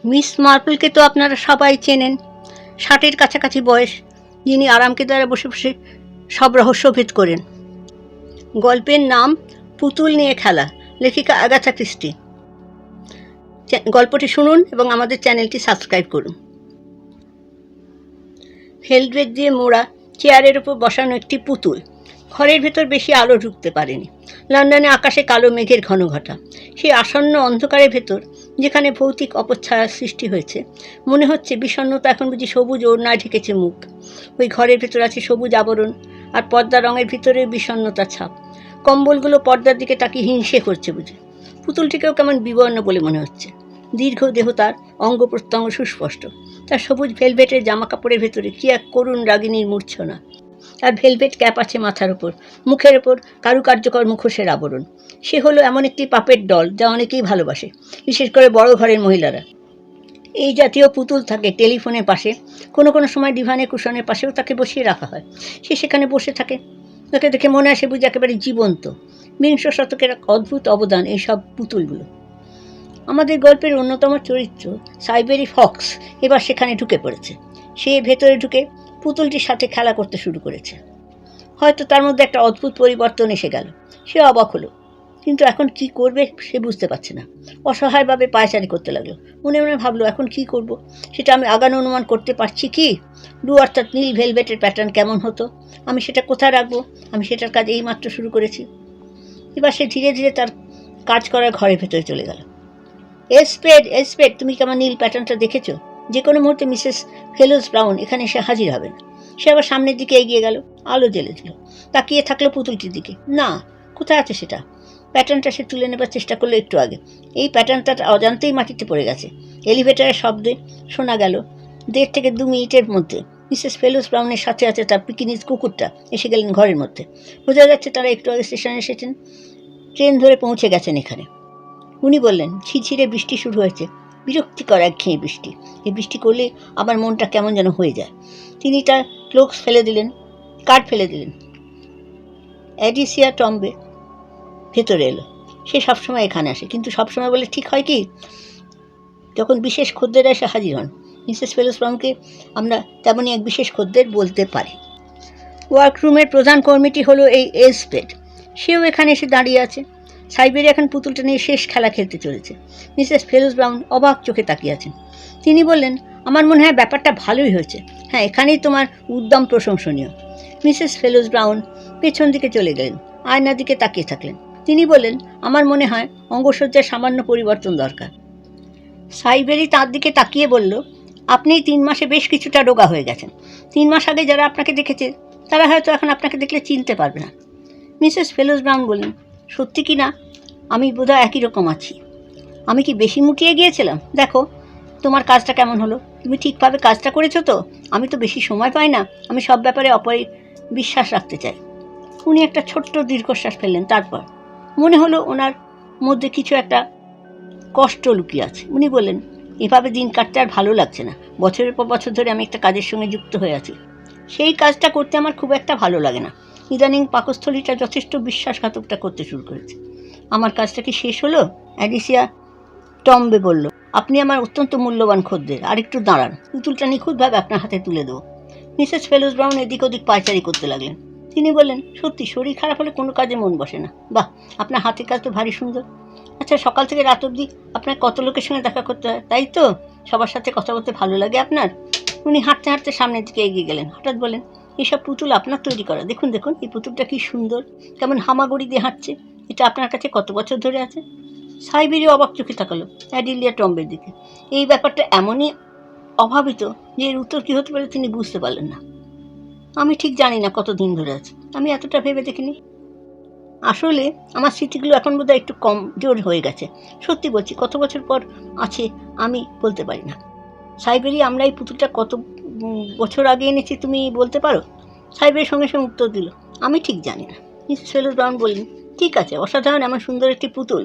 Miss মার্পলকে তো আপনারা সবাই চেনেন, 60-এর কাছাকাছি বয়স, যিনি আরামকে দ্বারা বসে বসে সব রহস্যভেদ করেন। গল্পের নাম পুতুল নিয়ে খেলা, লেখিকা আগাথা ক্রিস্টি। গল্পটি শুনুন এবং আমাদের চ্যানেলটি সাবস্ক্রাইব করুন। ভেলভেট দিয়ে মোড়া চেয়ারের উপর বসানো একটি পুতুল। ঘরের ভেতর বেশি আলো ঢুকতে পারেনি। লন্ডনে আকাশে কালো মেঘের ঘনঘটা। সেই আসন্ন অন্ধকারের ভেতর, যেখানে ভৌতিক অপচ্ছায়ার সৃষ্টি হয়েছে, মনে হচ্ছে বিষণ্ণতা এখন বুঝি সবুজ ওড়নায় ঢেকেছে মুখ। ওই ঘরের ভেতর আছে সবুজ আবরণ, আর পর্দা রঙের ভিতরে বিষণ্ণতার ছাপ। কম্বলগুলো পর্দার দিকে তাকিয়ে হিংসে করছে বুঝি। পুতুলটিকেও কেমন বিবর্ণ বলে মনে হচ্ছে। দীর্ঘ দেহ, তার অঙ্গ প্রত্যঙ্গ সুস্পষ্ট। তার সবুজ ভেলভেটের জামা কাপড়ের ভেতরে কি এক করুণ রাগিনীর মূর্ছনা। আর ভেলভেট ক্যাপ আছে মাথার ওপর, মুখের ওপর কারুকার্যকর মুখোশের আবরণ। সে হলো এমন একটি পাপের ডল যা অনেকেই ভালোবাসে, বিশেষ করে বড় ঘরের মহিলারা। এই জাতীয় পুতুল থাকে টেলিফোনের পাশে, কোনো কোনো সময় ডিভানের কুশনের পাশেও তাকে বসিয়ে রাখা হয়। সে সেখানে বসে থাকে। তাকে দেখে মনে হয় সে বুঝি একেবারে জীবন্ত। বিংশ শতকের এক অদ্ভুত অবদান এইসব পুতুলগুলো। আমাদের গল্পের অন্যতম চরিত্র সাইবেরি ফক্স এবার সেখানে ঢুকে পড়েছে। সে ভেতরে ঢুকে পুতুলটির সাথে খেলা করতে শুরু করেছে। হয়তো তার মধ্যে একটা অদ্ভুত পরিবর্তন এসে গেল। সে অবাক হলো, কিন্তু এখন কি করবে সে বুঝতে পারছে না। অসহায়ভাবে পায়চারি করতে লাগলো। মনে মনে ভাবলো, এখন কি করব সেটা আমি আগানো অনুমান করতে পারছি কি? ব্লু অর্থাৎ নীল ভেলভেটের প্যাটার্ন কেমন হতো, আমি সেটা কোথায় রাখবো? আমি সেটার কাজ এইমাত্র শুরু করেছি। এবার সে ধীরে ধীরে তার কাজ করার ঘরের ভেতরে চলে গেল। এসপেড, তুমি কি আমার নীল প্যাটার্নটা দেখেছো? যে কোনো মুহূর্তে মিসেস ফেলোজ ব্রাউন এখানে এসে হাজির হবেন। সে আবার সামনের দিকে এগিয়ে গেল, আলো জ্বেলে দিল। তাকিয়ে থাকলো পুতুলটির দিকে। না, কোথায় আছে সেটা? প্যাটার্নটা সে তুলে নেবার চেষ্টা করলো একটু আগে। এই প্যাটার্নটা অজান্তেই মাটিতে পড়ে গেছে। এলিভেটারের শব্দে শোনা গেল 1.5 থেকে 2 মিনিটের মধ্যে মিসেস ফেলোজ ব্রাউনের সাথে আছে তার পিকিনিজ কুকুরটা এসে গেলেন ঘরের মধ্যে। বোঝা যাচ্ছে তারা একটু আগে স্টেশনে এসেছেন, ট্রেন ধরে পৌঁছে গেছেন এখানে। উনি বললেন, ঝিরঝিরে বৃষ্টি শুরু হয়েছে, বিরক্তিকর একঘেয়ে বৃষ্টি। এই বৃষ্টি করলে আমার মনটা কেমন যেন হয়ে যায়। তিনি তার ক্লোকস ফেলে দিলেন, কার্ড ফেলে দিলেন। অ্যাডিসিয়া টম্বে ভেতরে এলো। সে সবসময় এখানে আসে, কিন্তু সবসময় বলে ঠিক হয় কি? যখন বিশেষ খদ্দেররা এসে হাজির হন। মিসেস ফেলোজ ব্রাউনকে আমরা তেমনই এক বিশেষ খদ্দের বলতে পারি। ওয়ার্করুমের প্রধান কর্মীটি হলো এই এসপেড। সেও এখানে এসে দাঁড়িয়ে আছে। সাইবেরি এখন পুতুলটা নিয়ে শেষ খেলা খেলতে চলেছে। মিসেস ফেলোজ ব্রাউন অবাক চোখে তাকিয়ে আছেন। তিনি বললেন, আমার মনে হয় ব্যাপারটা ভালোই হয়েছে। হ্যাঁ, এখানেই তোমার উদ্যম প্রশংসনীয়। মিসেস ফেলোজ ব্রাউন পেছন দিকে চলে গেলেন, আয়নার দিকে তাকিয়ে থাকলেন। তিনি বললেন, আমার মনে হয় অঙ্গসজ্জার সামান্য পরিবর্তন দরকার। সাইবেরি তাঁর দিকে তাকিয়ে বলল, আপনি 3 মাসে বেশ কিছুটা রোগা হয়ে গেছেন। 3 মাস আগে যারা আপনাকে দেখেছে তারা হয়তো এখন আপনাকে দেখলে চিনতে পারবে না। মিসেস ফেলোজ ব্রাউন বললেন, সত্যি কি না? আমি বোধহয় একই রকম আছি। আমি কি বেশি মুটিয়ে গিয়েছিলাম? দেখো তোমার কাজটা কেমন হলো। তুমি ঠিকভাবে কাজটা করেছো তো? আমি তো বেশি সময় পাই না, আমি সব ব্যাপারে বিশ্বাস রাখতে চাই। উনি একটা ছোট্ট দীর্ঘশ্বাস ফেললেন। তারপর মনে হলো ওনার মধ্যে কিছু একটা কষ্ট লুকিয়ে আছে। উনি বললেন, এভাবে দিন কাটতে আর ভালো লাগছে না। বছরের পর বছর ধরে আমি একটা কাজের সঙ্গে যুক্ত হয়ে আছি। সেই কাজটা করতে আমার খুব একটা ভালো লাগে না। ইদানিং পাকস্থলীটা যথেষ্ট বিশ্বাসঘাতকটা করতে শুরু করেছে। আমার কাজটা কি শেষ হলো? অ্যাডিসিয়া টম্বে বলল, আপনি আমার অত্যন্ত মূল্যবান খদ্দের। আর একটু দাঁড়ান, পুতুলটা নিখুঁতভাবে আপনার হাতে তুলে দেবো। মিসেস ফেলোজ ব্রাউন এদিক ওদিক পায়চারি করতে লাগলেন। তিনি বললেন, সত্যি শরীর খারাপ হলে কোনো কাজে মন বসে না। বাহ, আপনার হাতের কাজ তো ভারী সুন্দর। আচ্ছা, সকাল থেকে রাত অবধি আপনার কত লোকের সঙ্গে দেখা করতে হয়, তাই তো? সবার সাথে কথা বলতে ভালো লাগে আপনার? উনি হাঁটতে হাঁটতে সামনের দিকে এগিয়ে গেলেন। হঠাৎ বলেন, এইসব পুতুল আপনার তৈরি করা? দেখুন দেখুন, এই পুতুলটা কি সুন্দর, কেমন হামাগুড়ি দিয়ে হাঁটছে। এটা আপনার কাছে কত বছর ধরে আছে? সাইবেরি অবাক চোখে তাকালো অ্যাডিলিয়া টম্বের দিকে। এই ব্যাপারটা এমনই অভাবিত যে এর উত্তর কী হতে পারে তিনি বুঝতে পারলেন না। আমি ঠিক জানি না কতদিন ধরে আছে, আমি এতটা ভেবে দেখিনি। আসলে আমার স্মৃতিগুলো এখন বোধহয় একটু কম জোর হয়ে গেছে। সত্যি বলছি, কত বছর পর আছে আমি বলতে পারি না। সাইবেরি, আমরা এই পুতুলটা কত বছর আগে এনেছি তুমি বলতে পারো? সাইবেরির সঙ্গে সঙ্গে উত্তর দিল, আমি ঠিক জানি না। মিসেস ফেলোজ ব্রাউন বললেন, ঠিক আছে, অসাধারণ এমন সুন্দর একটি পুতুল।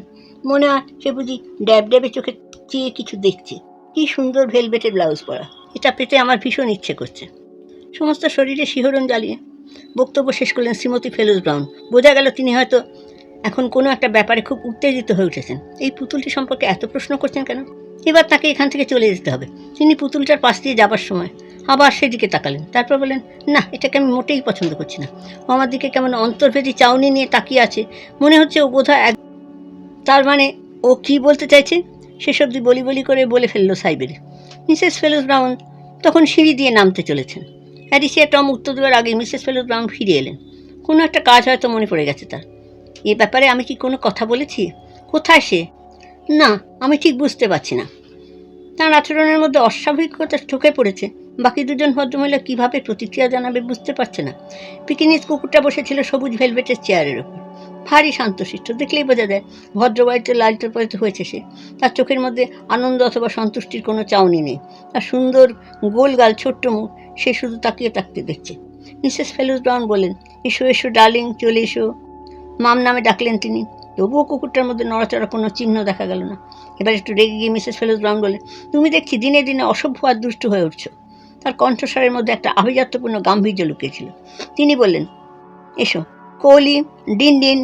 মনে হয় সে বুঝি ড্যাব ড্যাবে চোখে চেয়ে কিছু দেখছে। কি সুন্দর ভেলভেটের ব্লাউজ পরা, এটা পেতে আমার ভীষণ ইচ্ছে করছে। সমস্ত শরীরে শিহরণ জ্বালিয়ে বক্তব্য শেষ করলেন শ্রীমতী ফেলোজ ব্রাউন। বোঝা গেল তিনি হয়তো এখন কোনো একটা ব্যাপারে খুব উত্তেজিত হয়ে উঠেছেন। এই পুতুলটি সম্পর্কে এত প্রশ্ন করছেন কেন? এবার তাকে এখান থেকে চলে যেতে হবে। তিনি পুতুলটার পাশ দিয়ে যাবার সময় আবার সেদিকে তাকালেন, তারপর বললেন, না, এটাকে আমি মোটেই পছন্দ করছি না। ও আমার দিকে কেমন অন্তর্ভেদী চাউনি নিয়ে তাকিয়ে আছে, মনে হচ্ছে ও বোধহয় তার মানে ও কি বলতে চাইছে সেসব বলি বলি করে বলে ফেললো সাইবেরি। মিসেস ফেলোজ ব্রাউন তখন সিঁড়ি দিয়ে নামতে চলেছেন। অ্যাডিসিয়া টম উত্তর দেওয়ার আগে মিসেস ফেলোজ ব্রাউন ফিরে এলেন। কোনো একটা কাজ হয়তো মনে পড়ে গেছে তার। এ ব্যাপারে আমি কি কোনো কথা বলেছি? কোথায় সে? না, আমি ঠিক বুঝতে পারছি না। তার আচরণের মধ্যে অস্বাভাবিকতা চোখে পড়েছে। বাকি দুজন ভদ্রমহিলা কীভাবে প্রতিক্রিয়া জানাবে বুঝতে পারছে না। পিকিনিস কুকুরটা বসেছিল সবুজ ভেলভেটের চেয়ারের ওপর, ভারী শান্তশিষ্ট। দেখলেই বোঝা যায় ভদ্রবাড়িতে লালিত পালিত হয়েছে সে। তার চোখের মধ্যে আনন্দ অথবা সন্তুষ্টির কোনো চাউনি নেই। তার সুন্দর গোলগাল ছোট্ট মুখ, সে শুধু তাকিয়ে থাকতে দেখছে। মিসেস ফেলোজ ব্রাউন বলেন, এসো এসো ডার্লিং, চলে এসো। মাম নামে ডাকলেন তিনি। তবুও কুকুরটার মধ্যে নড়াচড়া কোনো চিহ্ন দেখা গেল না। এবার একটু রেগে গিয়ে মিসেস ফেলোজ ব্রাউন বলেন, তুমি দেখছি দিনে দিনে অসভ্য আর দুষ্ট হয়ে উঠছো। তার কণ্ঠস্বরের মধ্যে একটা আভিজাত্যপূর্ণ গাম্ভীর্য লুকিয়েছিল। তিনি বললেন, এসো কোহলি, ডিন ডিন,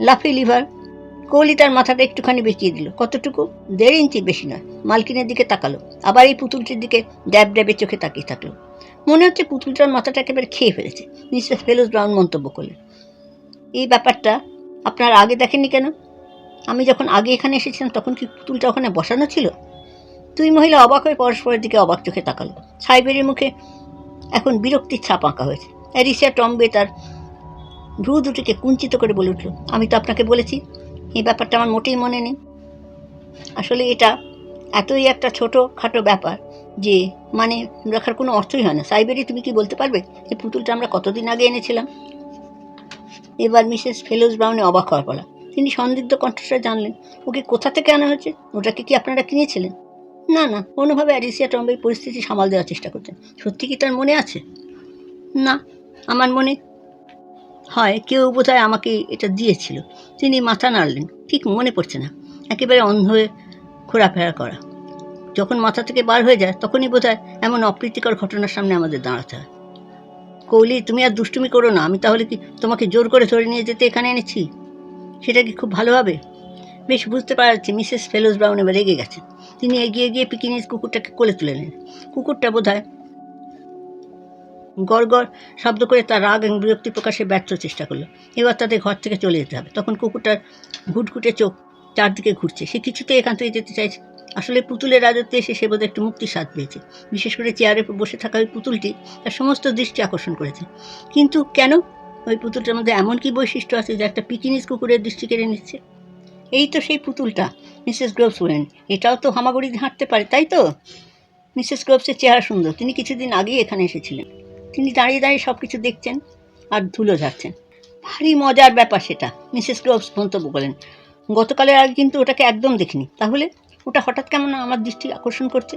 লাফি লিভার। কোহলি তার মাথাটা একটুখানি বেঁকিয়ে দিল। কতটুকু? 1.5 ইঞ্চি, বেশি নয়। মালকিনের দিকে তাকালো, আবার এই পুতুলটির দিকে ড্যাব ড্যাবে চোখে তাকিয়ে থাকলো। মনে হচ্ছে পুতুলটার মাথাটা একেবারে খেয়ে ফেলেছে। মিসেস ফেলোজ ব্রাউন মন্তব্য করলেন, এই ব্যাপারটা আপনার আগে দেখেননি কেন? আমি যখন আগে এখানে এসেছিলাম তখন কি পুতুলটা ওখানে বসানো ছিল? দুই মহিলা অবাক হয়ে পরস্পরের দিকে অবাক চোখে তাকালো। সাইবেরির মুখে এখন বিরক্তির ছাপ আঁকা হয়েছে। অ্যাডিসিয়া টম্বে তার ভ্রু দুটিকে কুঞ্চিত করে বলে উঠল, আমি তো আপনাকে বলেছি এই ব্যাপারটা আমার মোটেই মনে নেই। আসলে এটা এতই একটা ছোটো খাটো ব্যাপার যে মানে রাখার কোনো অর্থই হয় না। সাইবেরি, তুমি কি বলতে পারবে এই পুতুলটা আমরা কতদিন আগে এনেছিলাম? এবার মিসেস ফেলোজ ব্রাউনে অবাক হওয়ার পালা। তিনি সন্দিগ্ধ কণ্ঠস্বরে জানলেন, ওকে কোথা থেকে আনা হয়েছে? ওটাকে কি আপনারা কিনেছিলেন? না না, কোনোভাবে অ্যাডিসিয়া টম্বে পরিস্থিতি সামাল দেওয়ার চেষ্টা করতেন। সত্যি কি তার মনে আছে? না, আমার মনে হয় কেউ বোধহয় আমাকে এটা দিয়েছিল। তিনি মাথা নাড়লেন, ঠিক মনে পড়ছে না। একেবারে অন্ধ হয়ে ঘোরাফেরা করা যখন মাথা থেকে বার হয়ে যায় তখনই বোধহয় এমন অপ্রীতিকর ঘটনার সামনে আমাদের দাঁড়াতে হয়। কৌলি, তুমি আর দুষ্টুমি করো না। আমি তাহলে কি তোমাকে জোর করে ধরে নিয়ে যেতে এখানে এনেছি? সেটা কি খুব ভালো হবে? বেশ বুঝতে পারা যাচ্ছে মিসেস ফেলোজ ব্রাউন এবার রেগে গেছেন। তিনি এগিয়ে গিয়ে পিকিনিস কুকুরটাকে কোলে তুলে নেন। কুকুরটা বোধহয় গড়গড় শব্দ করে তার রাগ এবং বিরক্তি প্রকাশে ব্যর্থ চেষ্টা করলো। এবার তাদের ঘর থেকে চলে যেতে হবে। তখন কুকুরটার ঘুটঘুটে চোখ চারদিকে ঘুরছে। সে কিছুতেই এখান থেকে যেতে চাইছে। আসলে পুতুলের রাজত্বে এসে সে বোধহয় একটু মুক্তির স্বাদ পেয়েছে। বিশেষ করে চেয়ারে বসে থাকা ওই পুতুলটি তার সমস্ত দৃষ্টি আকর্ষণ করেছে। কিন্তু কেন? ওই পুতুলটার মধ্যে এমন কি বৈশিষ্ট্য আছে যা একটা পিকিনিস কুকুরের দৃষ্টি কেড়ে নিচ্ছে? এই তো সেই পুতুলটা, মিসেস গ্রোভস বলেন। এটাও তো হামাগুড়ি হাঁটতে পারে, তাই তো? মিসেস গ্রোভসের চেহারা সুন্দর। তিনি কিছুদিন আগেই এখানে এসেছিলেন। তিনি দাঁড়িয়ে দাঁড়িয়ে সব কিছু দেখছেন আর ধুলো ঝাড়ছেন। ভারী মজার ব্যাপার সেটা, মিসেস গ্রোভস মন্তব্য করেন। গতকালের আগে কিন্তু ওটাকে একদম দেখিনি। তাহলে ওটা হঠাৎ কেমন আমার দৃষ্টি আকর্ষণ করছে?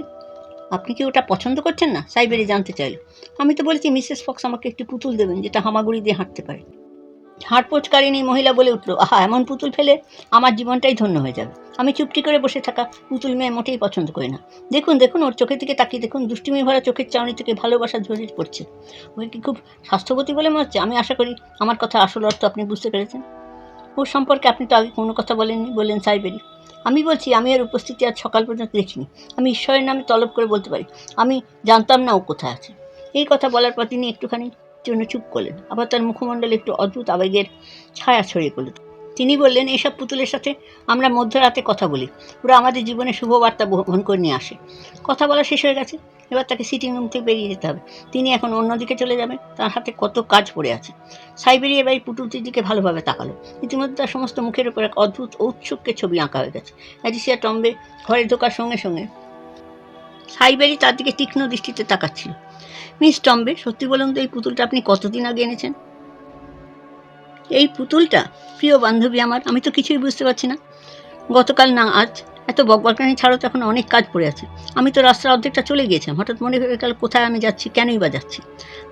আপনি কি ওটা পছন্দ করছেন না? সাইবেরি জানতে চাইল। আমি তো বলেছি মিসেস ফক্স আমাকে একটি পুতুল দেবেন যেটা হামাগুড়ি দিয়ে হাঁটতে পারে। হাড়পোঁচকারিণী মহিলা বলে উঠল, আহা, এমন পুতুল ফেলে আমার জীবনটাই ধন্য হয়ে যাবে। আমি চুপটি করে বসে থাকা পুতুল মেয়ে মোটেই পছন্দ করি না। দেখুন দেখুন, ওর চোখের দিকে তাকিয়ে দেখুন। দুষ্টুমি ভরা চোখের চাউনি থেকে ভালোবাসা ঝরে পড়ছে। ওকে কি খুব স্বাস্থ্যবতী বলে মনে হচ্ছে? আমি আশা করি আমার কথা আসল অর্থ আপনি বুঝতে পেরেছেন। ওর সম্পর্কে আপনি তো আগে কোনো কথা বলেননি, বললেন সাইবেরি। আমি বলছি, আমি এর উপস্থিতি আজ সকাল পর্যন্ত দেখিনি। আমি ঈশ্বরের নামে তলব করে বলতে পারি আমি জানতাম না ও কোথায় আছে। এই কথা বলার পর তিনি একটুখানি জন্য চুপ করলেন। আবার তার মুখমণ্ডলে একটু অদ্ভুত আবেগের ছায়া ছড়িয়ে পড়ল। তিনি বললেন, এইসব পুতুলের সাথে আমরা মধ্যরাতে কথা বলি। ওরা আমাদের জীবনে শুভবার্তা বহন করে নিয়ে আসে। কথা বলা শেষ হয়ে গেছে। এবার তাকে সিটিং রুম থেকে বেরিয়ে যেতে হবে। তিনি এখন অন্যদিকে চলে যাবেন। তার হাতে কত কাজ পড়ে আছে। সাইবেরি এবার এই পুতুলটির দিকে ভালোভাবে তাকালো। ইতিমধ্যে তার সমস্ত মুখের উপর এক অদ্ভুত ঔৎসুক্যের ছবি আঁকা হয়ে গেছে। অ্যাডিসিয়া টম্বে ঘরে ঢোকার সঙ্গে সঙ্গে সাইবেরি তার দিকে তীক্ষ্ণ দৃষ্টিতে তাকাচ্ছিল। মিস টম্বে, সত্যি বলুন তো এই পুতুলটা আপনি কতদিন আগে এনেছেন? এই পুতুলটা? প্রিয় বান্ধবী আমার, আমি তো কিছুই বুঝতে পারছি না। গতকাল না আজ। এত বকবকানি ছাড়াও তো এখন অনেক কাজ পড়ে আছে। আমি তো রাস্তার অর্ধেকটা চলে গিয়েছিলাম। হঠাৎ মনে হয়ে গেল কোথায় আমি যাচ্ছি, কেনই বা যাচ্ছি।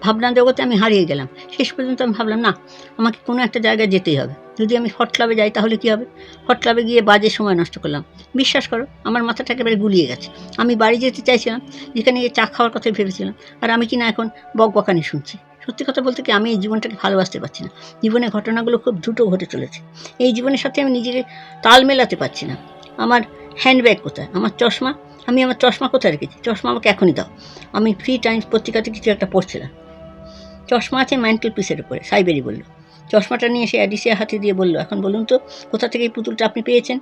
ভাবনার জগতে আমি হারিয়ে গেলাম। শেষ পর্যন্ত আমি ভাবলাম, না, আমাকে কোনো একটা জায়গায় যেতেই হবে। যদি আমি হট ক্লাবে যাই তাহলে কী হবে? হট ক্লাবে গিয়ে বাজে সময় নষ্ট করলাম। বিশ্বাস করো, আমার মাথাটা একেবারে গুলিয়ে গেছে। আমি বাড়ি যেতে চাইছিলাম, যেখানে গিয়ে চা খাওয়ার কথাই ভেবেছিলাম, আর আমি কিনা এখন বকবকানি শুনছি। সত্যি কথা বলতে কি, আমি এই জীবনটাকে ভালোবাসতে পারছি না। জীবনের ঘটনাগুলো খুব দ্রুত ঘটে চলেছে। এই জীবনের সাথে আমি নিজেকে তাল মেলাতে পারছি না। আমার হ্যান্ডব্যাগ কোথায়? আমার চশমা? আমি আমার চশমা কোথায় রেখেছি? চশমা আমাকে এখনই দাও। আমি ফ্রি টাইমস পত্রিকাতে কিছু একটা পড়ছিলাম। চশমা আছে ম্যান্টেল পিসের উপরে, সাইবেরি বলল। চশমাটা নিয়ে এসে অ্যাডিসিয়ার হাতে দিয়ে বলল, এখন বলুন তো কোথা থেকে এই পুতুলটা আপনি পেয়েছেন?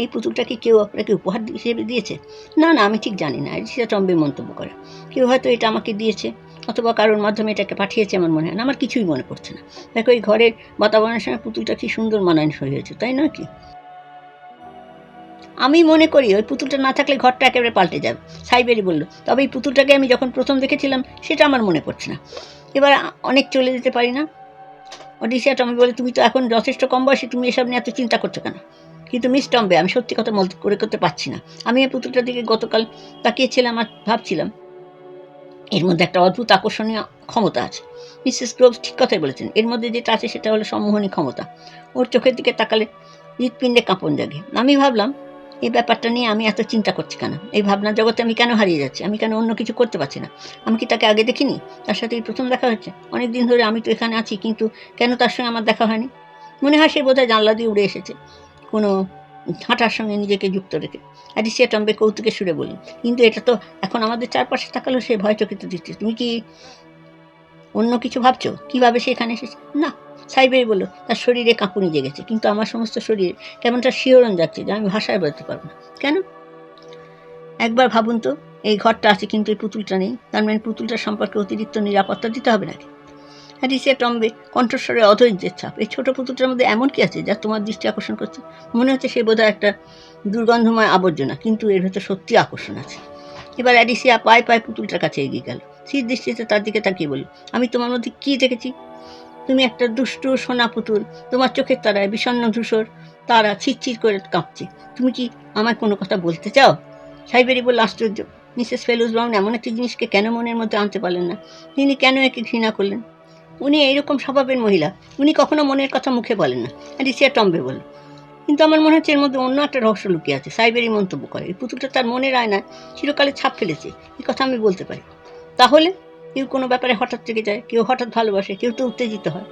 এই পুতুলটা কি কেউ আপনাকে উপহার হিসেবে দিয়েছে? না না, আমি ঠিক জানি না, অ্যাডিসিয়া টম্বে মন্তব্য করে। কেউ হয়তো এটা আমাকে দিয়েছে, অথবা কারোর মাধ্যমে এটাকে পাঠিয়েছে আমার মনে হয় না। আমার কিছুই মনে পড়ছে না। দেখো এই ঘরের বাতাবরণের সঙ্গে পুতুলটা কি সুন্দর মানানসই হয়েছে, তাই নয় কি? আমি মনে করি ওই পুতুলটা না থাকলে ঘরটা একেবারে পাল্টে যাবে, সাইবেরি বলল। তবে এই পুতুলটাকে আমি যখন প্রথম দেখেছিলাম সেটা আমার মনে পড়ছে না। এবার অনেক চলে যেতে পারি না? অডিসিয়া টম্বে বলে, তুমি তো এখন যথেষ্ট কম বয়সী, তুমি এসব নিয়ে এত চিন্তা করছো কেন? কিন্তু মিস টম্বে, আমি সত্যি কথা করতে পারছি না। আমি এই পুতুলটার দিকে গতকাল তাকিয়েছিলাম আর ভাবছিলাম এর মধ্যে একটা অদ্ভুত আকর্ষণীয় ক্ষমতা আছে। মিসেস গ্রোভস ঠিক কথাই বলেছেন, এর মধ্যে যেটা আছে সেটা হলো সম্মোহনী ক্ষমতা। ওর চোখের দিকে তাকালে হৃৎপিণ্ডে কাঁপন জাগে। আমি ভাবলাম এই ব্যাপারটা নিয়ে আমি এত চিন্তা করছি কেন? এই ভাবনার জগতে আমি কেন হারিয়ে যাচ্ছি? আমি কেন অন্য কিছু করতে পারছি না? আমি কি তাকে আগে দেখিনি? তার সাথে এই প্রথম দেখা হচ্ছে। অনেক দিন ধরে আমি তো এখানে আছি, কিন্তু কেন তার সঙ্গে আমার দেখা হয়নি? মনে হয় সে বোধহয় জানলা দিয়ে উড়ে এসেছে, কোনো হাঁটার সঙ্গে নিজেকে যুক্ত রেখে। অ্যাডিসিয়া টম্বে কৌতুকে সুরে বললেন, কিন্তু এটা তো এখন আমাদের চারপাশে তাকালেও সে ভয়চকিত দিচ্ছে। তুমি কি অন্য কিছু ভাবছো? কীভাবে সে এখানে এসেছে? না, সাইবেরি বলল, তার শরীরে কাঁপুনি জেগেছে, কিন্তু আমার সমস্ত শরীরে কেমনটা শিহরণ যাচ্ছে যা আমি ভাষায় বলতে পারবো না। কেন? একবার ভাবুন তো, এই ঘরটা আছে কিন্তু এই পুতুলটা নেই। তার মানে পুতুলটার সম্পর্কে অতিরিক্ত নিরাপত্তা দিতে হবে নাকি? অ্যাডিসিয়া টম্বে কণ্ঠস্বরে অধৈর্যের ছাপ। এই ছোট পুতুলটার মধ্যে এমন কি আছে যা তোমার দৃষ্টি আকর্ষণ করছে? মনে হচ্ছে সে বোধহয় একটা দুর্গন্ধময় আবর্জনা, কিন্তু এর ভেতর সত্যি আকর্ষণ আছে। এবার অ্যাডিসিয়া পায়ে পায়ে পুতুলটার কাছে এগিয়ে গেল। স্থির দৃষ্টিতে তার দিকে তাকিয়ে বলল, আমি তোমার মধ্যে কি দেখেছি? তুমি একটা দুষ্টু সোনা পুতুল। তোমার চোখের তারায় বিষণ্ণ ধূসর তারা ছিটছিট করে কাঁপছে। তুমি কি আমার কোনো কথা বলতে চাও? সাইবেরি বলল, আশ্চর্য, মিসেস ফেলুস ব্রাউন এমন একটি জিনিসকে কেন মনের মধ্যে আনতে পারলেন না? তিনি কেন একে ঘৃণা করলেন? উনি এইরকম স্বভাবের মহিলা, উনি কখনো মনের কথা মুখে বলেন না। অ্যাডিসিয়া টম্বে বলল, কিন্তু আমার মনে হচ্ছে এর মধ্যে অন্য একটা রহস্য লুকিয়ে আছে। সাইবেরি মন্তব্য করে, এই পুতুলটা তার মনের আয়নায় চিরকালে ছাপ ফেলেছে, এই কথা আমি বলতে পারি। তাহলে কেউ কোনো ব্যাপারে হঠাৎ থেকে যায়, কেউ হঠাৎ ভালোবাসে, কেউ তো উত্তেজিত হয়।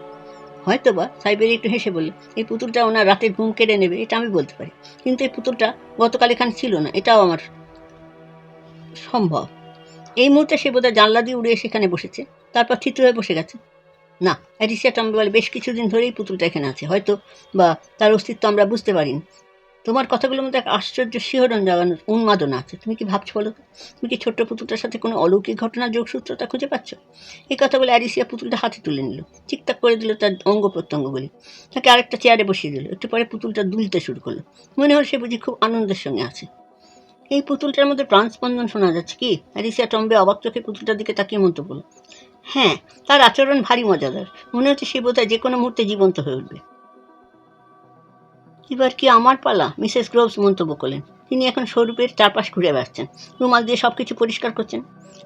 হয়তো বা, সাইবেরি একটু হেসে বলল, এই পুতুলটা ওনার রাতের ঘুম কেড়ে নেবে এটা আমি বলতে পারি, কিন্তু এই পুতুলটা গতকাল এখানে ছিল না, এটাও আমার সম্ভব। এই মুহূর্তে সে বোধহয় জানলা দিয়ে উড়ে সেখানে বসেছে, তারপর থিত হয়ে বসে গেছে। না, অ্যাডিসিয়া টম্বে বলে, বেশ কিছুদিন ধরেই পুতুলটা এখানে আছে, হয়তো বা তার অস্তিত্ব আমরা বুঝতে পারিনি। তোমার কথাগুলোর মধ্যে এক আশ্চর্য শিহরণ জাগানোর উন্মাদনা আছে। তুমি কি ভাবছো বলো তো? তুমি কি ছোট্ট পুতুলটার সাথে কোনো অলৌকিক ঘটনার যোগসূত্রতা খুঁজে পাচ্ছ? এই কথা বলে অ্যাডিসিয়া পুতুলটা হাতে তুলে নিল, ঠিকঠাক করে দিল তার অঙ্গ প্রত্যঙ্গগুলি, তাকে আরেকটা চেয়ারে বসিয়ে দিল। একটু পরে পুতুলটা দুলতে শুরু করলো। মনে হল সে বুঝি খুব আনন্দের সঙ্গে আছে। এই পুতুলটার মধ্যে প্রাণস্পন্দন শোনা যাচ্ছে কি? অ্যাডিসিয়া টম্বে অবাক চোখে পুতুলটার দিকে তাকিয়ে মন্তব্য করল, হ্যাঁ, তার আচরণ ভারী মজাদার। মনে হচ্ছে সে বোধহয় যে কোনো মুহূর্তে জীবন্ত হয়ে উঠবে। এবার কি আমার পালা? মিসেস গ্রোভস মন্তব্য করলেন। তিনি এখন স্বরূপের চারপাশ ঘুরে বেড়াচ্ছেন, রুমাল দিয়ে সব কিছু পরিষ্কার করছেন।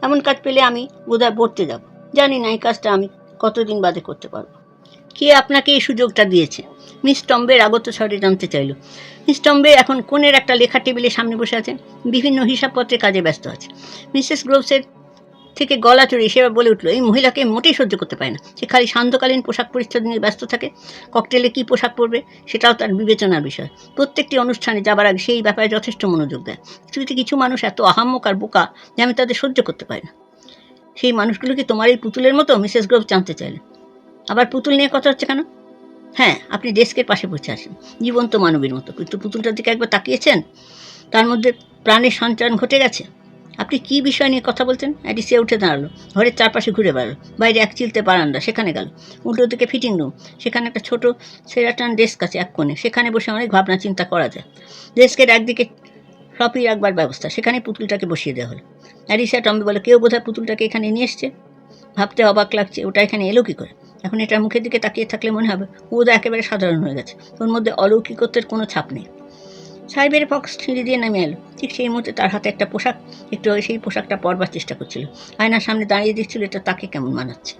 এমন কাজ পেলে আমি বোধহয় পড়তে যাব। জানি না এই কাজটা আমি কতদিন বাদে করতে পারবো। কে আপনাকে এই সুযোগটা দিয়েছে? মিস টম্বের আগত স্বরে জানতে চাইল। মিস টম্বে এখন কোণের একটা লেখার টেবিলের সামনে বসে আছেন, বিভিন্ন হিসাবপত্রের কাজে ব্যস্ত আছে। মিসেস গ্রোভসের থেকে গলা চড়ে সে বলে উঠল, এই মহিলাকে মোটেই সহ্য করতে পারে না। সে খালি সান্ধ্যকালীন পোশাক পরিচ্ছদ নিয়ে ব্যস্ত থাকে। ককটেলে কী পোশাক পরবে সেটাও তার বিবেচনার বিষয়। প্রত্যেকটি অনুষ্ঠানে যাবার আগে সেই ব্যাপারে যথেষ্ট মনোযোগ দেয়। কিন্তু কিছু মানুষ এত আহাম্মক আর বোকা যে আমি তাদের সহ্য করতে পারি না। সেই মানুষগুলো কি তোমার এই পুতুলের মতো? মিসেস গ্রোভ জানতে চাইলেন। আবার পুতুল নিয়ে কথা হচ্ছে কেন? হ্যাঁ, আপনি ডেস্কের পাশে বসে আছেন, জীবন্ত মানবীর মতো, কিন্তু পুতুলটার দিকে একবার তাকিয়েছেন? তার মধ্যে প্রাণের সঞ্চারণ ঘটে গেছে। আপনি কি বিষয় নিয়ে কথা বলছেন? অ্যাডিসিয়া উঠে দাঁড়ালো, ঘরের চারপাশে ঘুরে বেড়ালো। বাইরে এক চিলতে বারান্দা, সেখানে গেল। উল্টো দিকে ফিটিং রুম, সেখানে একটা ছোট সেরাটান ডেস্ক আছে এক কোণে, সেখানে বসে অনেক ভাবনা চিন্তা করা যায়। ডেস্কের একদিকে ফ্লপি রাখবার ব্যবস্থা, সেখানে পুতুলটাকে বসিয়ে দেওয়া হলো। অ্যাডিসিয়া টম্বে বলে, কেউ বোধহয় পুতুলটাকে এখানে নিয়ে এসছে। ভাবতে অবাক লাগছে, ওটা এখানে এলো কী করে? এখন এটার মুখের দিকে তাকিয়ে থাকলে মনে হবে ও বোধহয় একেবারে সাধারণ হয়ে গেছে, ওর মধ্যে অলৌকিকত্বের কোনো ছাপ নেই। সাহেবের ফক্স ছিঁড়ে দিয়ে নেমে এলো। ঠিক সেই মুহূর্তে তার হাতে একটা পোশাক, একটু সেই পোশাকটা পরবার চেষ্টা করছিল। আয়নার সামনে দাঁড়িয়ে দেখছিল এটা তাকে কেমন মানাচ্ছে।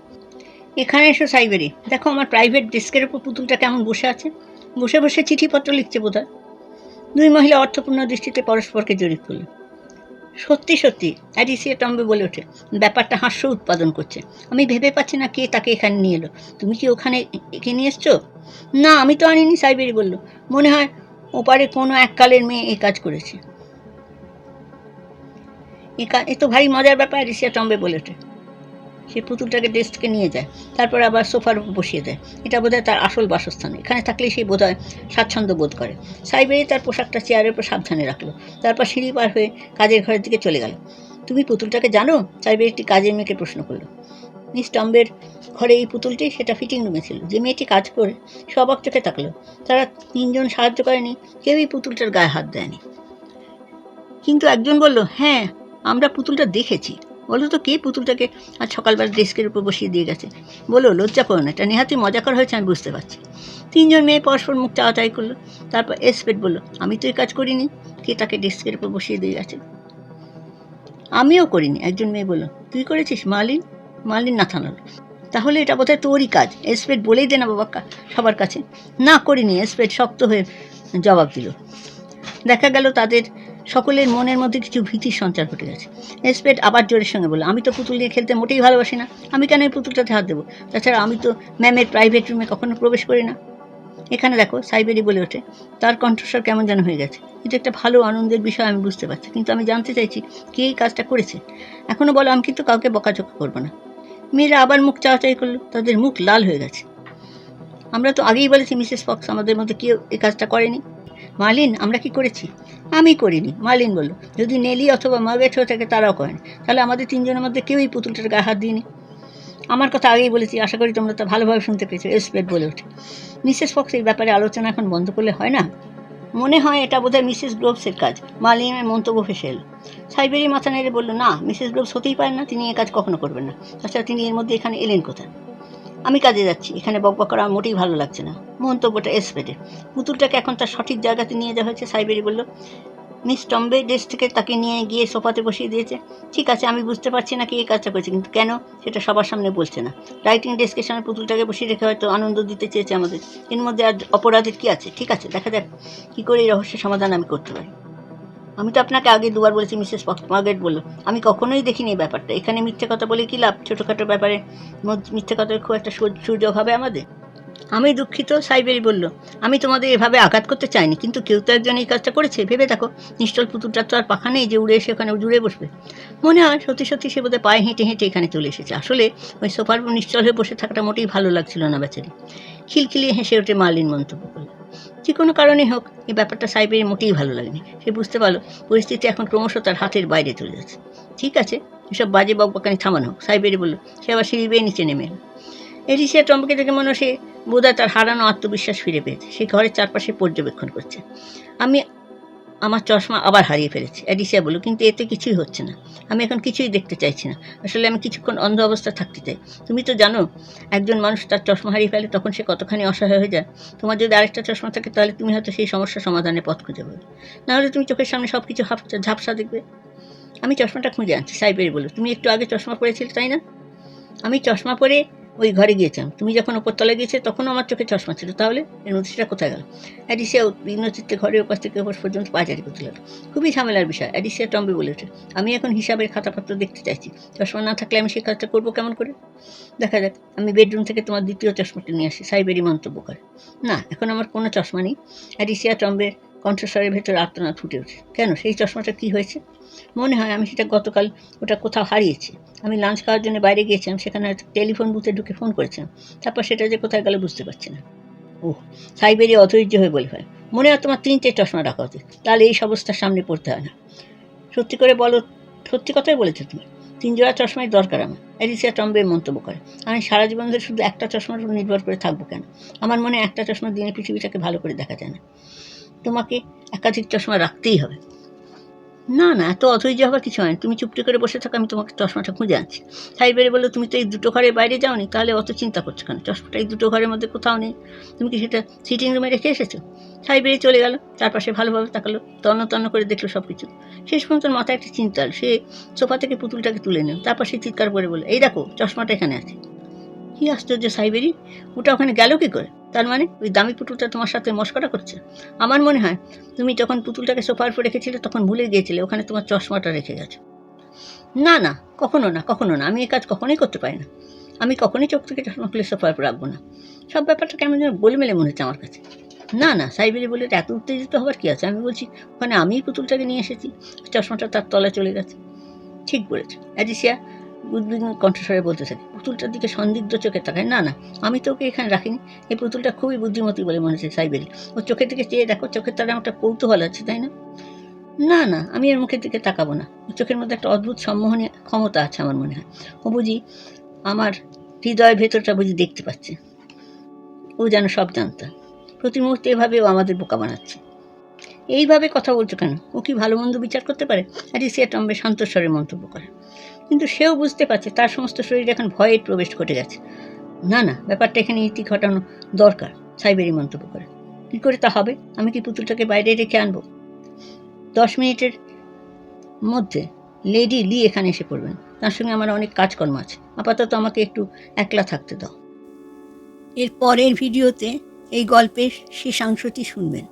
এখানে এসো সাইবেরি, দেখো আমার প্রাইভেট ডেস্কের উপর পুতুলটা কেমন বসে আছে। বসে বসে চিঠিপত্র লিখছে বোধহয়। দুই মহিলা অর্থপূর্ণ দৃষ্টিতে পরস্পরকে জড়িত করল। সত্যি সত্যি, অ্যাডিসিয়া টম্বে বলে ওঠে, ব্যাপারটা হাস্য উৎপাদন করছে। আমি ভেবে পাচ্ছি না কে তাকে এখানে নিয়ে এলো। তুমি কি ওখানে একে নিয়ে এসছো? না, আমি তো আনিনি, সাইবেরি বলল। মনে হয় ওপারে কোনো এককালের মেয়ে এই কাজ করেছে। এ তো ভারী মজার ব্যাপার, ঋষিয়া টম্বে বলে ওঠে। সে পুতুলটাকে ডেস্কে নিয়ে যায়, তারপর আবার সোফার উপর বসিয়ে দেয়। এটা বোধহয় তার আসল বাসস্থান, এখানে থাকলেই সে বোধহয় স্বাচ্ছন্দ্য বোধ করে। সাইবেরি তার পোশাকটা চেয়ারের উপর সাবধানে রাখলো, তারপর সিঁড়ি পার হয়ে কাজের ঘরের দিকে চলে গেল। তুমি পুতুলটাকে জানো? সাইবেরি একটি কাজের মেয়েকে প্রশ্ন করলো। মিস টম্বের ঘরে এই পুতুলটি, সেটা ফিটিং রুমে ছিল। যে মেয়েটি কাজ করে সে অবাক চোখে তাকলো। তারা তিনজন সাহায্য করেনি, কেউই পুতুলটার গায়ে হাত দেয়নি। কিন্তু একজন বলল, হ্যাঁ আমরা পুতুলটা দেখেছি। বলো তো কে পুতুলটাকে আজ সকালবেলা ডেস্কের উপর বসিয়ে দিয়ে গেছে? বলো, লজ্জা করো না, এটা নেহাতি মজা করা হয়েছে, আমি বুঝতে পারছি। তিনজন মেয়ে পরস্পর মুখ চাওয়াচাই করলো। তারপর এসপেট বলল, আমি তো এই কাজ করিনি, কে তাকে ডেস্কের উপর বসিয়ে দিয়ে গেছে? আমিও করিনি, একজন মেয়ে বলল। তুই করেছিস? মার্লিন না থানাল। তাহলে এটা বোধহয় তোরই কাজ। এসপেট বলেই দে না বাবা সবার কাছে। না করিনি, এসপেট শক্ত হয়ে জবাব দিল। দেখা গেল তাদের সকলের মনের মধ্যে কিছু ভীতির সঞ্চার ঘটে গেছে। এসপেট আবার জোরের সঙ্গে বলল, আমি তো পুতুল নিয়ে খেলতে মোটেই ভালোবাসি না, আমি কেন এই পুতুলটাতে হাত দেবো? তাছাড়া আমি তো ম্যামের প্রাইভেট রুমে কখনো প্রবেশ করি না। এখানে দেখো, সাইবেরি বলে ওঠে। তার কণ্ঠস্বর কেমন যেন হয়ে গেছে। এটা একটা ভালো আনন্দের বিষয়, আমি বুঝতে পারছি, কিন্তু আমি জানতে চাইছি কে এই কাজটা করেছে। এখনও বলো, আমি কিন্তু কাউকে বকাঝকা করবো না। মেয়েরা আবার মুখ চাওয়াচাই করলো, তাদের মুখ লাল হয়ে গেছে। আমরা তো আগেই বলেছি মিসেস ফক্স, আমাদের মধ্যে কেউ এই কাজটা করেনি। মার্লিন, আমরা কি করেছি? আমি করিনি, মার্লিন বলল। যদি নেলি অথবা মার্গারেট হয়ে থাকে তারাও করেন, তাহলে আমাদের তিনজনের মধ্যে কেউই পুতুলটার গায়ে হাত দিইনি। আমার কথা আগেই বলেছি, আশা করি তোমরা তা ভালোভাবে শুনতে পেয়েছো, এসপেট বলে ওঠে। মিসেস ফক্স, এই ব্যাপারে আলোচনা এখন বন্ধ করলে হয় না? মনে হয় এটা বোধহয় মিসেস গ্রোভসের কাজ। মার্লিনের মন্তব্য ভেসে এলো। সাইবেরি মাথা নেড়ে বলল, না, মিসেস গ্রোভস হতেই পারে না, তিনি এ কাজ কখনো করবেন না। তাছাড়া তিনি এর মধ্যে এখানে এলেন কোথায়? আমি কাজে যাচ্ছি, এখানে বকবক করা মোটেই ভালো লাগছে না। মন্তব্যটা এসপেটে। পুতুলটাকে এখন তার সঠিক জায়গাতে নিয়ে যাওয়া হয়েছে, সাইবেরি বলল। মিস টম্বে ডেস্ক থেকে তাকে নিয়ে গিয়ে সোফাতে বসিয়ে দিয়েছে। ঠিক আছে, আমি বুঝতে পারছি না কি এই কাজটা করেছে, কিন্তু কেন সেটা সবার সামনে বলছে না। রাইটিং ডেস্কের সামনে পুতুলটাকে বসিয়ে রেখে হয়তো আনন্দ দিতে চেয়েছে আমাদের। এর মধ্যে আর অপরাধের কি আছে? ঠিক আছে, দেখা যাক কী করে এই রহস্যের সমাধান আমি করতে পারি। আমি তো আপনাকে আগে দুবার বলেছি, মিসেস মার্গারেট বলল। আমি কখনোই দেখিনি এই ব্যাপারটা। এখানে মিথ্যে কথা বলে কি লাভ? ছোটোখাটো ব্যাপারে মিথ্যে কথার খুব একটা সুযোগ হবে আমাদের। আমি দুঃখিত, সাইবেরি বলল। আমি তোমাদের এভাবে আঘাত করতে চাইনি, কিন্তু কেউ তো একজন এই কাজটা করেছে। ভেবে দেখো, নিশ্চল পুতুলটার তো আর পাখা নেই যে উড়ে এসে ওখানে জুড়ে বসবে। মনে হয় সত্যি সত্যি সে বোধহয় পায়ে হেঁটে হেঁটে এখানে চলে এসেছে। আসলে ওই সোফার উপর নিশ্চল হয়ে বসে থাকাটা মোটেই ভালো লাগছিল না বেচারি। খিলখিলিয়ে হেসে ওঠে মার্লিন মন্তব্য করল। যে কোনো কারণে হোক, এই ব্যাপারটা সাইবেরি মোটেই ভালো লাগেনি। সে বুঝতে পারলো পরিস্থিতি এখন ক্রমশ তার হাতের বাইরে চলে যাচ্ছে। ঠিক আছে, এসব বাজে বকবকানি থামানো হোক, সাইবেরি বলল। সে আবার সিঁড়ি বেয়ে নিচে নেমে এলো। এডিসিয়া টম্বকে দেখে মনে সে বোধহয় তার হারানো আত্মবিশ্বাস ফিরে পেয়েছে। সে ঘরের চারপাশে পর্যবেক্ষণ করছে। আমি আমার চশমা আবার হারিয়ে ফেলেছি, এডিসিয়া বলল, কিন্তু এতে কিছুই হচ্ছে না। আমি এখন কিছুই দেখতে চাইছি না। আসলে আমি কিছুক্ষণ অন্ধ অবস্থায় থাকতে চাই। তুমি তো জানো, একজন মানুষ তার চশমা হারিয়ে ফেলে তখন সে কতখানি অসহায় হয়ে যায়। তোমার যদি আরেকটা চশমা থাকে তাহলে তুমি হয়তো সেই সমস্যার সমাধানের পথ খুঁজে পাবে। নাহলে তুমি চোখের সামনে সব কিছু ঝাপসা দেখবে। আমি চশমাটা খুঁজে আনছি, সাইবেরি বলল। তুমি একটু আগে চশমা পরেছিলে, তাই না? আমি চশমা পরে ওই ঘরে গিয়েছিলাম। তুমি যখন ওপরতলায় গিয়েছে তখনও আমার চোখে চশমা ছিল। তাহলে এর নথিটা কোথায় গেল? অ্যাডিসিয়া বিঘ্নচিত্তে ঘরের ওপাশ থেকে ওপাশ পর্যন্ত পায়চারি করতে লাগলো। খুবই ঝামেলার বিষয়, অ্যাডিসিয়া টম্বে বলে ওঠে। আমি এখন হিসাবের খাতাপত্র দেখতে চাইছি। চশমা না থাকলে আমি সেই কাজটা করবো কেমন করে? দেখা যাক, আমি বেডরুম থেকে তোমার দ্বিতীয় চশমাটা নিয়ে আসি, সাইবেরি মন্তব্য করে। না, এখন আমার কোনো চশমা নেই। অ্যাডিসিয়া টম্বের কণ্ঠস্বরের ভেতরে আর্তনাদ ফুটে ওঠে। কেন, সেই চশমাটা কী হয়েছে? মনে হয় আমি সেটা গতকাল ওটা কোথাও হারিয়েছি। আমি লাঞ্চ খাওয়ার জন্য বাইরে গিয়েছিলাম, সেখানে হয়তো টেলিফোন বুথে ঢুকে ফোন করেছিলাম। তারপর সেটা যে কোথায় গেল বুঝতে পারছি না। ওহ, সাইবেরি অধৈর্য হয়ে বলে হয়। মনে হয় তোমার 3টে চশমা রাখা উচিত, তাহলে এই সমস্যার সামনে পড়তে হয় না। সত্যি করে বলো, সত্যি কথাই বলেছো তুমি। 3 জোড়া চশমাই দরকার আমার, অ্যাডিসিয়া টম্বে মন্তব্য করে। আমি সারা জীবন ধরে শুধু একটা চশমার উপর নির্ভর করে থাকবো কেন? আমার মনে একটা চশমা দিনে পৃথিবীটাকে ভালো করে দেখা যায় না। তোমাকে একাধিক চশমা রাখতেই হবে। না না, এত অধৈর্য হবার কিছু হয় না। তুমি চুপটি করে বসে থাকো, আমি তোমাকে চশমাটা খুঁজে আনছি। সাইবেরি বললো, তুমি তো এই দুটো ঘরের বাইরে যাওনি, তাহলে অত চিন্তা করছো কেন? চশমাটা এই দুটো ঘরের মধ্যে কোথাও নেই। তুমি কি সেটা সিটিং রুমে রেখে এসেছো? সাইবেরি চলে গেল, তার পাশে ভালোভাবে তাকালো, তন্ন করে দেখলো সব কিছু। শেষ পর্যন্ত মাথায় একটা চিন্তা হল। সে সোফা থেকে পুতুলটাকে তুলে নিল, তারপর সে চিৎকার করে বলল, এই দেখো, চশমাটা এখানে আছে। কি আশ্চর্য সাইবেরি, ওটা ওখানে গেল কি করে? তার মানে ওই দামি পুতুলটা তোমার সাথে মশকরা করছে? আমার মনে হয় তুমি যখন পুতুলটাকে সোফার উপর রেখেছিলে তখন ভুলে গিয়েছিলে ওখানে তোমার চশমাটা রেখে গেছো। না না, কখনো না, কখনো না, আমি এই কাজ কখনোই করতে পারি না। আমি কখনোই চোখ থেকে চশমা খুলে সোফার উপর রাখবো না। সব ব্যাপারটা কেমন যেন গোলমেলে মনে হচ্ছে আমার কাছে। না না, সাইবেরি বলে, এত উত্তেজিত হবার কি আছে? আমি বলছি ওখানে আমিই পুতুলটাকে নিয়ে এসেছি, চশমাটা তার তলায় চলে গেছে। ঠিক বলেছ। অ্যাডিসিয়া উদ্বিগ্ন কণ্ঠস্বরে বলতে থাকে। পুতুলটার দিকে সন্দিগ্ধ চোখে তাকায়। না না, আমি তো ওকে এখানে রাখিনি। এই পুতুলটা খুবই বুদ্ধিমতী বলে মনে হচ্ছে সাইবেরি। ওর চোখের দিকে চেয়ে দেখো, চোখের তারা একটা কৌতূহল আছে, তাই না? না না, আমি এর মুখের দিকে তাকাবো না। ওর চোখের মধ্যে একটা অদ্ভুত সম্মোহনী ক্ষমতা আছে আমার মনে হয়। ও বুঝি আমার হৃদয়ের ভেতরটা বুঝি দেখতে পাচ্ছে। ও যেন সব জানতো। প্রতি মুহূর্তে এভাবে ও আমাদের বোকা বানাচ্ছে। এইভাবে কথা বলছো কেন? ও কি ভালো মন্দ বিচার করতে পারে? অ্যাডিসিয়া টম্বে শান্তস্বরে মন্তব্য করে। কিন্তু সেও বুঝতে পারছে তার সমস্ত শরীরে এখন ভয়ের প্রবেশ ঘটে গেছে। না না, ব্যাপারটা এখানে ইতি ঘটানো দরকার, সাইবেরি মন্তব্য করে। কী করে তা হবে? আমি কি পুতুলটাকে বাইরে রেখে আনবো? 10 মিনিটের মধ্যে লেডি লি এখানে এসে পড়বেন। তার সঙ্গে আমার অনেক কাজকর্ম আছে। আপাতত আমাকে একটু একলা থাকতে দাও। এর পরের ভিডিওতে এই গল্পের শেষাংশটি শুনবেন।